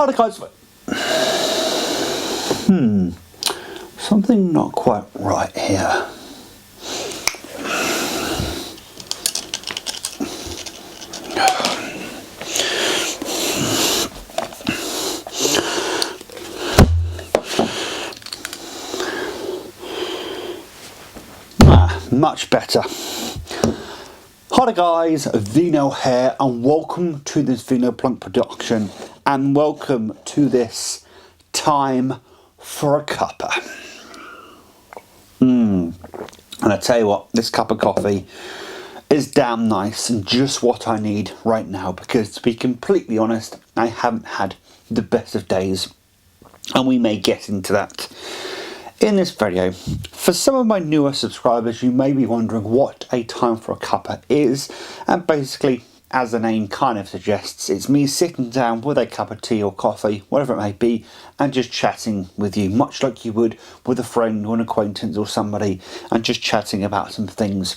Hi guys. Something not quite right here. Much better. Hi guys, Vino here, and welcome to this Vino Plunk production, and welcome to this time for a cuppa. And I tell you what, this cup of coffee is damn nice and just what I need right now, because to be completely honest, I haven't had the best of days, and we may get into that in this video. For some of my newer subscribers, you may be wondering what a time for a cuppa is, and basically, as the name kind of suggests, it's me sitting down with a cup of tea or coffee, whatever it may be, and just chatting with you, much like you would with a friend or an acquaintance or somebody, and just chatting about some things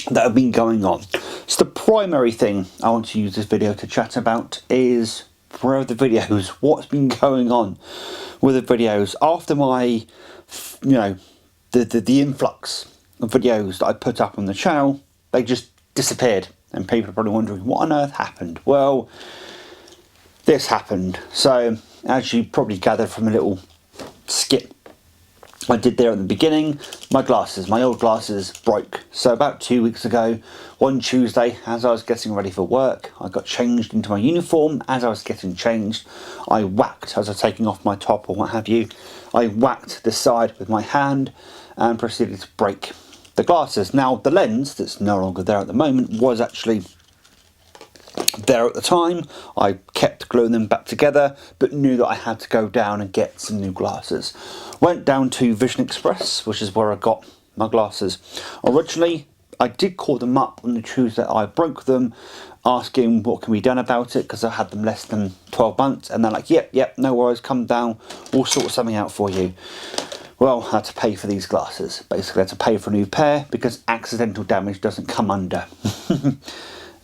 that have been going on. So the primary thing I want to use this video to chat about is where are the videos, what's been going on with the videos after my, the influx of videos that I put up on the channel. They just disappeared, and people are probably wondering what on earth happened. Well, this happened. So as you probably gathered from a little skit I did there at the beginning, my old glasses broke. So about 2 weeks ago, one Tuesday, as I was getting ready for work, I got changed into my uniform. As I was getting changed, I whacked, as I was taking off my top or what have you, I whacked the side with my hand and proceeded to break the glasses. Now, the lens that's no longer there at the moment was actually there at the time. I kept gluing them back together, but knew that I had to go down and get some new glasses. Went down to Vision Express, which is where I got my glasses. Originally, I did call them up on the Tuesday I broke them, asking what can be done about it, because I had them less than 12 months, and they're like, yep, no worries, come down, we'll sort something out for you. Well, I had to pay for these glasses. Basically, I had to pay for a new pair, because accidental damage doesn't come under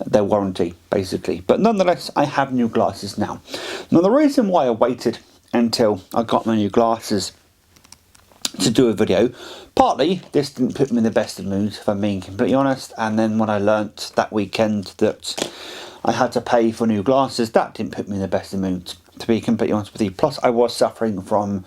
their warranty, basically. But nonetheless, I have new glasses now. Now, the reason why I waited until I got my new glasses to do a video, partly this didn't put me in the best of moods, if I'm being completely honest, and then when I learnt that weekend that I had to pay for new glasses, that didn't put me in the best of moods, to be completely honest with you. Plus, I was suffering from,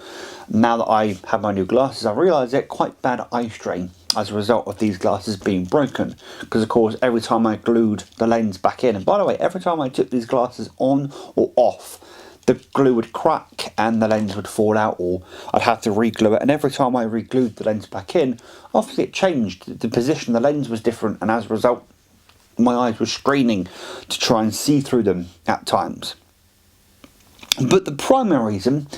now that I have my new glasses, I realise it, quite bad eye strain as a result of these glasses being broken, because of course every time I glued the lens back in, and by the way, every time I took these glasses on or off, the glue would crack and the lens would fall out, or I'd have to re-glue it, and every time I re-glued the lens back in, obviously it changed, the position of the lens was different, and as a result my eyes were straining to try and see through them at times. But the primary reason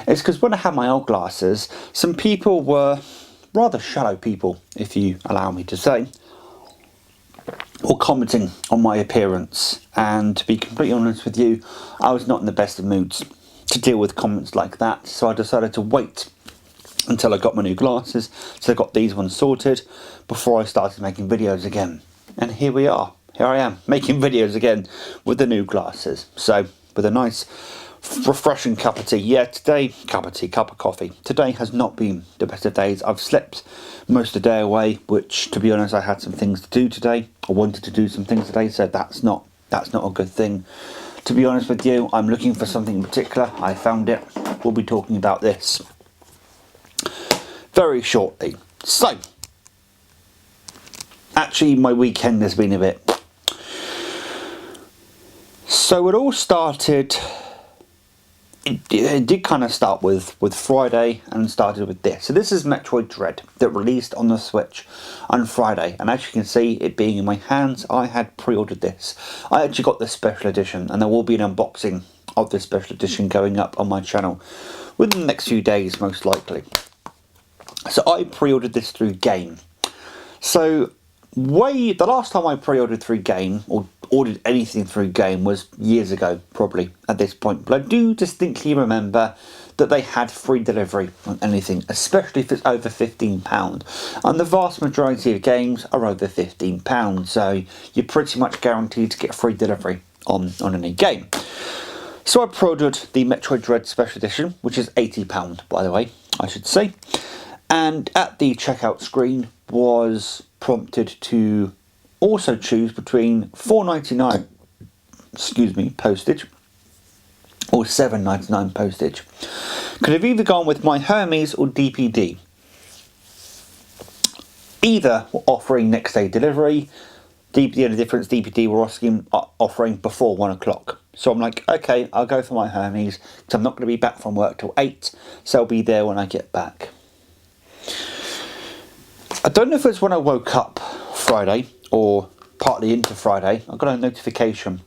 is because when I had my old glasses, some people were rather shallow people, if you allow me to say, or commenting on my appearance, and to be completely honest with you, I was not in the best of moods to deal with comments like that, so I decided to wait until I got my new glasses, so I got these ones sorted before I started making videos again. And here we are, here I am making videos again with the new glasses. So with a nice refreshing cup of tea. Yeah, today, cup of coffee. Today has not been the best of days. I've slept most of the day away, which, to be honest, I had some things to do today. I wanted to do some things today, so that's not a good thing. To be honest with you, I'm looking for something in particular. I found it. We'll be talking about this very shortly. So, actually, my weekend has been a bit. So it all started. It did kind of start with Friday, and started with this. So this is Metroid Dread that released on the Switch on Friday, and as you can see, it being in my hands, I had pre-ordered this. I actually got the special edition, and there will be an unboxing of this special edition going up on my channel within the next few days, most likely. So I pre-ordered this through Game. So the last time I pre-ordered through Game, or ordered anything through Game, was years ago, probably, at this point. But I do distinctly remember that they had free delivery on anything, especially if it's over £15. And the vast majority of games are over £15, so you're pretty much guaranteed to get free delivery on any game. So I pre-ordered the Metroid Dread Special Edition, which is £80 by the way, I should say. And at the checkout screen was prompted to also choose between £4.99, excuse me, postage, or £7.99 postage. Could have either gone with my Hermes or DPD. Either were offering next day delivery. The only difference, DPD were offering before 1 o'clock. So I'm like, okay, I'll go for my Hermes, because I'm not going to be back from work till 8, so I'll be there when I get back. I don't know if it's when I woke up Friday, or partly into Friday, I got a notification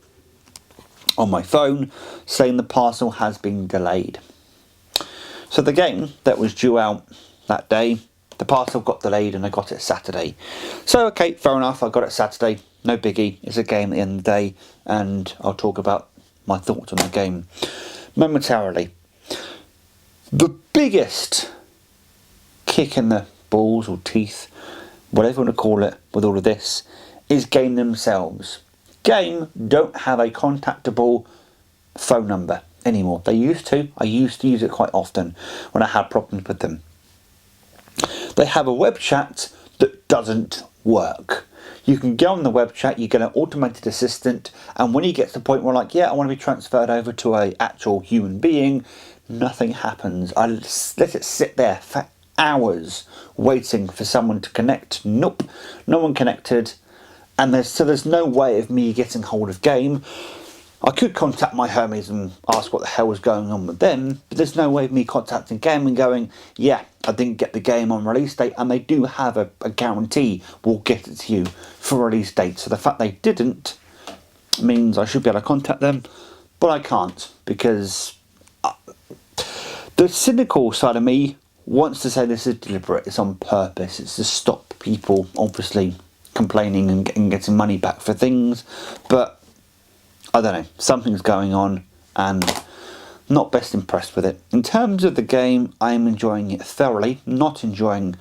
on my phone saying the parcel has been delayed. So the game that was due out that day, the parcel got delayed and I got it Saturday. So okay, fair enough, I got it Saturday, no biggie. It's a game at the end of the day, and I'll talk about my thoughts on the game momentarily. The biggest kick in the balls or teeth, whatever you want to call it, with all of this is Game themselves. Game don't have a contactable phone number anymore. They used to. I used to use it quite often when I had problems with them. They have a web chat that doesn't work. You can go on the web chat, you get an automated assistant, and when you get to the point where like, yeah, I want to be transferred over to an actual human being, nothing happens. I let it sit there for hours waiting for someone to connect. Nope, no one connected, and there's no way of me getting hold of Game. I could contact my Hermes and ask what the hell was going on with them, but there's no way of me contacting Game and going, yeah, I didn't get the game on release date, and they do have a guarantee we'll get it to you for release date. So the fact they didn't means I should be able to contact them, but I can't, because the cynical side of me wants to say this is deliberate, it's on purpose, it's to stop people obviously complaining and getting money back for things, but I don't know, something's going on and not best impressed with it. In terms of the game, I am enjoying it thoroughly, not enjoying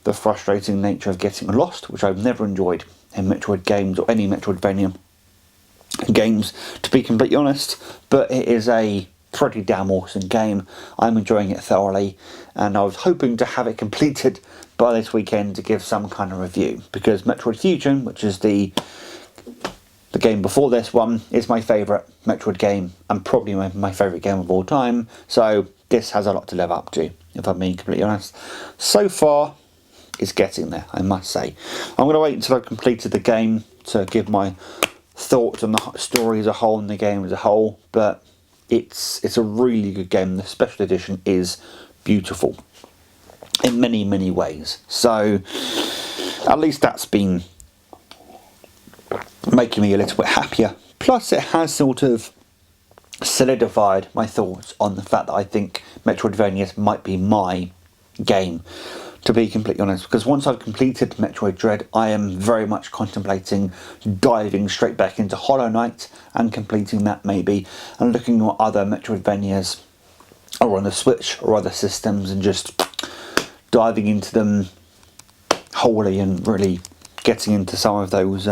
the frustrating nature of getting lost, which I've never enjoyed in Metroid games or any Metroidvania games, to be completely honest, but it is a pretty damn awesome game. I'm enjoying it thoroughly, and I was hoping to have it completed by this weekend to give some kind of review, because Metroid Fusion, which is the game before this one, is my favourite Metroid game and probably my favourite game of all time, so this has a lot to live up to, if I'm being completely honest. So far, it's getting there, I must say. I'm going to wait until I've completed the game to give my thoughts on the story as a whole and the game as a whole, but it's a really good game. The special edition is beautiful in many, many ways, so at least that's been making me a little bit happier. Plus it has sort of solidified my thoughts on the fact that I think Metroidvanias might be my game, to be completely honest, because once I've completed Metroid Dread, I am very much contemplating diving straight back into Hollow Knight and completing that maybe, and looking at what other Metroidvanias are on the Switch or other systems and just diving into them wholly and really getting into some of those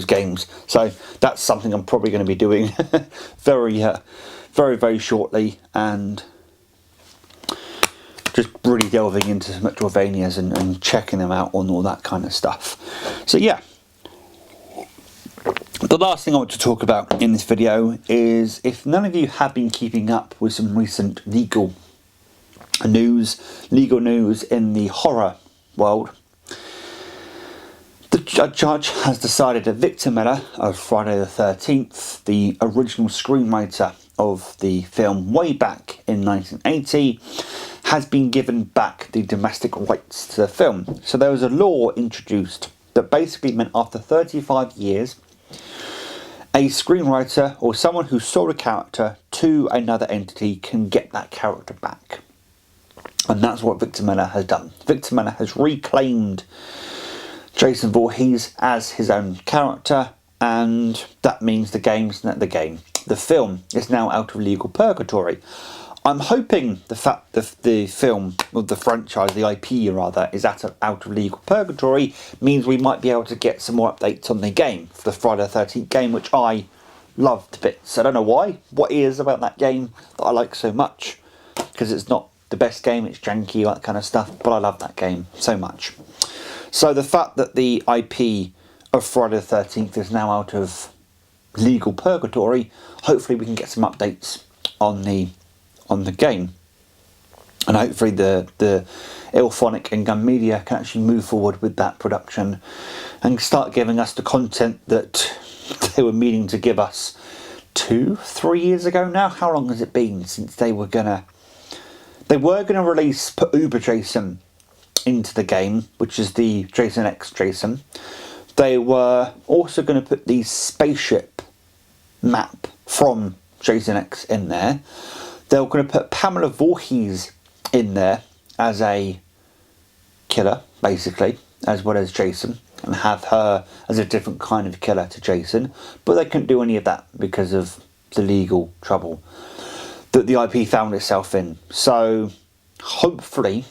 games. So that's something I'm probably going to be doing very shortly, and just really delving into some Metroidvanias and checking them out on all that kind of stuff. So yeah, the last thing I want to talk about in this video is, if none of you have been keeping up with some recent legal news in the horror world, the judge has decided that Victor Miller of Friday the 13th, the original screenwriter of the film way back in 1980, has been given back the domestic rights to the film. So there was a law introduced that basically meant after 35 years, a screenwriter or someone who sold a character to another entity can get that character back. And that's what Victor Miller has done. Victor Miller has reclaimed Jason Voorhees as his own character, and that means the film is now out of legal purgatory. I'm hoping the fact that the film, or the franchise, the IP rather, is out of legal purgatory means we might be able to get some more updates on the game, for the Friday the 13th game, which I loved bits. I don't know why, what it is about that game that I like so much, because it's not the best game, it's janky, that kind of stuff, but I love that game so much. So the fact that the IP of Friday the 13th is now out of legal purgatory, hopefully we can get some updates on the game, and hopefully the Ilphonic and Gun Media can actually move forward with that production and start giving us the content that they were meaning to give us 2-3 years ago now. How long has it been since they were gonna release, put Uber Jason into the game, which is the Jason X Jason. They were also going to put the spaceship map from Jason X in there. They were going to put Pamela Voorhees in there as a killer, basically, as well as Jason, and have her as a different kind of killer to Jason, but they couldn't do any of that because of the legal trouble that the IP found itself in. So hopefully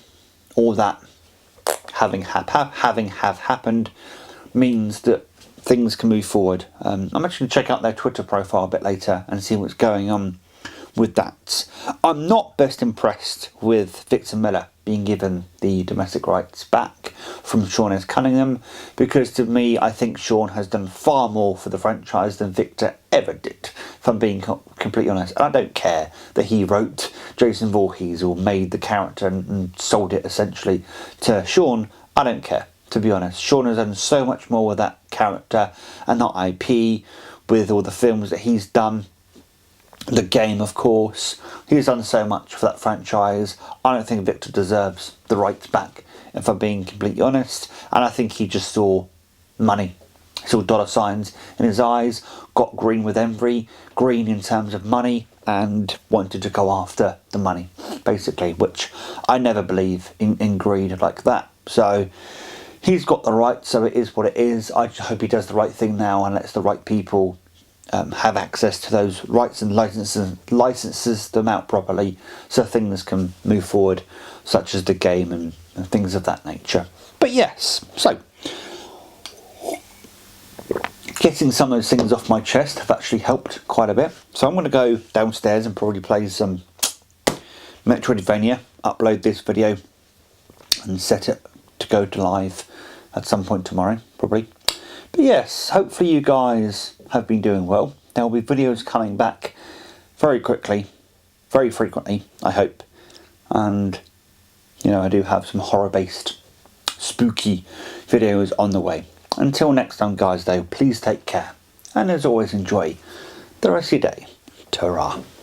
all that having happened means that things can move forward. I'm actually going to check out their Twitter profile a bit later and see what's going on with that. I'm not best impressed with Victor Miller being given the domestic rights back from Sean S. Cunningham, because to me, I think Sean has done far more for the franchise than Victor ever did, if I'm being completely honest. And I don't care that he wrote Jason Voorhees or made the character and sold it essentially to Sean. I don't care, to be honest. Sean has done so much more with that character and that IP, with all the films that he's done. The game, of course. He's done so much for that franchise. I don't think Victor deserves the rights back, if I'm being completely honest. And I think he just saw money. He saw dollar signs in his eyes, got green with envy, green in terms of money, and wanted to go after the money, basically, which I never believe in greed like that. So he's got the right, so it is what it is. I just hope he does the right thing now and lets the right people have access to those rights and licenses them out properly, so things can move forward, such as the game and things of that nature. But yes, so getting some of those things off my chest have actually helped quite a bit. So I'm going to go downstairs and probably play some Metroidvania, upload this video and set it to go to live at some point tomorrow, probably. But yes, hopefully you guys have been doing well. There will be videos coming back very quickly, very frequently, I hope. And, you know, I do have some horror-based, spooky videos on the way. Until next time, guys, though, please take care. And as always, enjoy the rest of your day. Ta-ra.